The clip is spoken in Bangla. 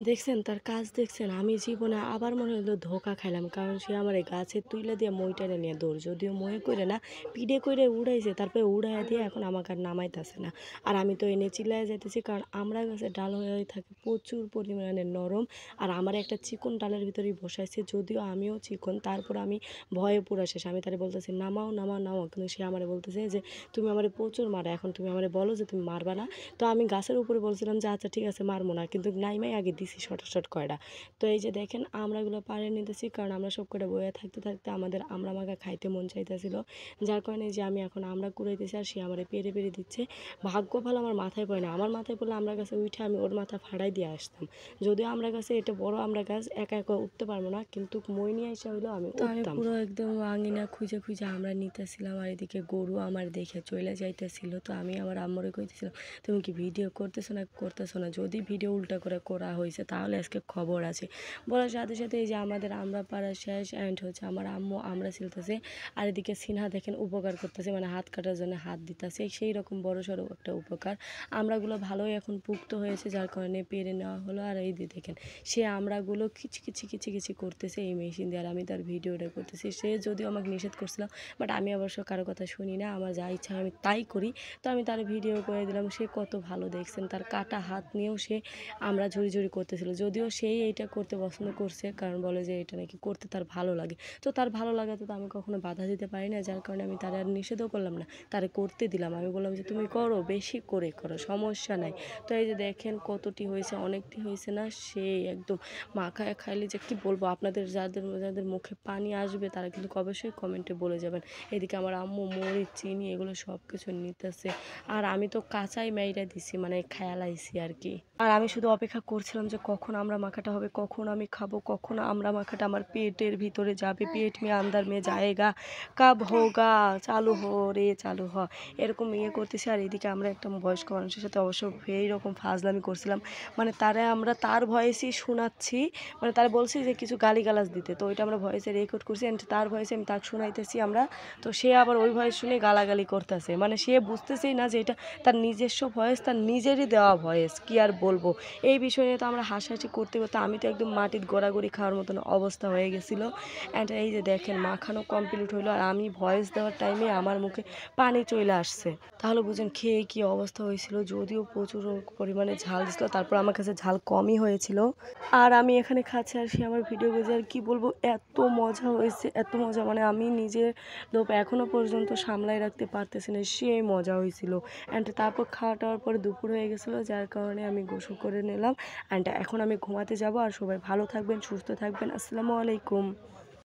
দেখছেন তার কাজ দেখছেন? আমি জীবনে আবার মনে হইলো ধোঁকা খাইলাম। কারণ সে আমারে গাছে তুইলা দিয়া মই টাইনা নিয়া দৌড়। যদিও ময়ে কইরা না, পিঠে কইরা উড়াইছে। তারপরে উড়াইয়া দিয়ে এখন আমাকে আর নামাইতাছে না। আর আমি তো এনে চিল্লাইয়া যাইতেছি কারণ আমড়া গাছের ডাল হয়ে থাকে প্রচুর পরিমাণে নরম। আর আমারে একটা চিকন ডালের ভিতরেই বসাইছে। যদিও আমিও চিকন, তারপর আমি ভয়ে পুরা শেষ। আমি তারে বলতেছি, "নামাও, নামাও, নামাও।" কিন্তু সে আমারে বলতেছে যে, "তুমি আমারে প্রচুর মারো। এখন তুমি আমারে বলো যে তুমি মারবা না।" তো আমি গাছের উপরে বলছিলাম যে, "আচ্ছা ঠিক আছে মারবো না।" কিন্তু নাইমাই আগে দিছি শটাশট কয়টা। তো এই যে দেখেন আমড়াগুলো পাড়ে নিতেছি কারণ আমরা সব কয়টা বইয়া থাকতে, থাকতে আমাদের আমড়া মাখা খাইতে মন চাইতেছিল। যার কারণে যে আমি এখন আমড়া কুড়াইতেছি আর সে আমারে পেড়ে, পেড়ে দিচ্ছে। ভাগ্য ভালো আমার মাথায় পড়ে না। আমার মাথায় পড়লে আমড়া গাছে উইঠা আমি ওর মাথা ফাড়াই দিয়ে আসতাম। যদিও আমড়া গাছে এটা বড় আমড়া গাছ, একা, একা উঠতে পারবো না। কিন্তু মই নিয়ে আইসা হইলেও আমি তো আমি উঠতাম। পুরো একদম আঙিনা খুঁজে, খুঁজে আমড়া নিতেছিলাম আর এদিকে গরু আমার দেখে চইলা যাইতেছিল। তো আমি আমার আম্মুরে কইতেছিলাম, "তুমি কি ভিডিও করতেছো না করতেছো না? যদি ভিডিও উল্টা করে করা হইছে তাহলে আজকে খবর আছে।" বলার সাথে, সাথে এই যে আমাদের আমড়া পাড়া শেষ এন্ড হচ্ছে আমার আম্মু আমড়া ছিলতেছে। আর এদিকে সিনহা দেখেন উপকার করতেছে, মানে হাত কাটার জন্য হাত দিতেছে। সেই রকম বড়সড় একটা উপকার। আমড়াগুলো ভালোই এখন পুক্ত হয়েছে যার কারণে পেড়ে নেওয়া হলো। আর এই যে দেখেন সে আমড়াগুলো কিচকিচি, কিচিকিচি করতেছে এই মেশিন দিয়ে। আর আমি তার ভিডিওটা করতেছি। সে যদিও আমাকে নিষেধ করছিল, বাট আমি অবশ্য কারো কথা শুনি না। আমার যা ইচ্ছা আমি তাই করি। তো আমি তার ভিডিও করে দিলাম। সে কত ভালো দেখছেন। তার কাটা হাত নিয়েও সে আমরা ঝুড়ি করতেছিল। যদিও সেই এইটা করতে পছন্দ করছে কারণ বলে যে এটা নাকি করতে তার ভালো লাগে। তো তার ভালো লাগাতে তো আমি কখনো বাধা দিতে পারি না। যার কারণে আমি তারে আর নিষেধও করলাম না। তারে করতে দিলাম। আমি বললাম যে, "তুমি করো, বেশি করে করো, সমস্যা নাই।" তো এই যে দেখেন কতটি হয়েছে, অনেকটি হয়েছে না? সেই একদম মাখায় খাইলে যে কি বলবো, আপনাদের যাদের, যাদের মুখে পানি আসবে তারা কিন্তু অবশ্যই কমেন্টে বলে যাবেন। এদিকে আমার আম্মু মরিচ, চিনি এগুলো সব কিছু নিতেছে। আর আমি তো কাঁচাই মাইরা দিছি, মানে খেয়ালাইছি আর কি। আর আমি শুধু অপেক্ষা করছিলাম যে কখন আমড়া মাখাটা হবে, কখন আমি খাবো, কখন আমড়া মাখাটা আমার পেটের ভিতরে যাবে। পেট মে আন্দার মে যায়েগা, কাব হোগা, চালু হ রে চালু হ। এরকম ইয়ে করতেছি। আর এদিকে আমরা একটা বয়স্ক মানুষের সাথে অবশ্য এইরকম ফাজলামি করছিলাম। মানে তারে আমরা তার ভয়েসই শোনাচ্ছি। মানে তারা বলছি যে কিছু গালিগালাজ দিতে। তো ওইটা আমরা ভয়েসে রেকর্ড করছি এন্ড তার ভয়েসে আমি তাকে শোনাইতেছি আমরা। তো সে আবার ওই ভয়েস শুনে গালাগালি করতেছে। মানে সে বুঝতেছেই না যে এটা তার নিজস্ব ভয়েস, তার নিজেরই দেওয়া ভয়েস। কি আর বলবো? এই বিষয় নিয়ে তো আমরা হাসাহাসি করতে, করতে আমি তো একদম মাটির গড়াগড়ি খাওয়ার মতন অবস্থা হয়ে গেছিলো। অ্যান্ড এই যে দেখেন মাখানো কমপ্লিট হইলো আর আমি ভয়েস দেওয়ার টাইমে আমার মুখে পানি চলে আসছে। তাহলে বুঝেন খেয়ে কি অবস্থা হয়েছিল। যদিও প্রচুর পরিমাণে ঝাল দিছিল, তারপর আমার কাছে ঝাল কমই হয়েছিল। আর আমি এখানে খাচ্ছি আর সে আমার ভিডিও করছে। আর কি বলবো, এত মজা হয়েছে, এত মজা, মানে আমি নিজের লোভ এখনো পর্যন্ত সামলায় রাখতে পারতেছি না, সেই মজা হয়েছিল। অ্যান্ড তারপর খাওয়া টাওয়ার পরে দুপুর হয়ে গেছিলো যার কারণে আমি গোসল করে নিলাম। অ্যান্ড এখন আমি ঘুমাতে যাব। আর সবাই ভালো থাকবেন, সুস্থ থাকবেন। আসসালামু আলাইকুম।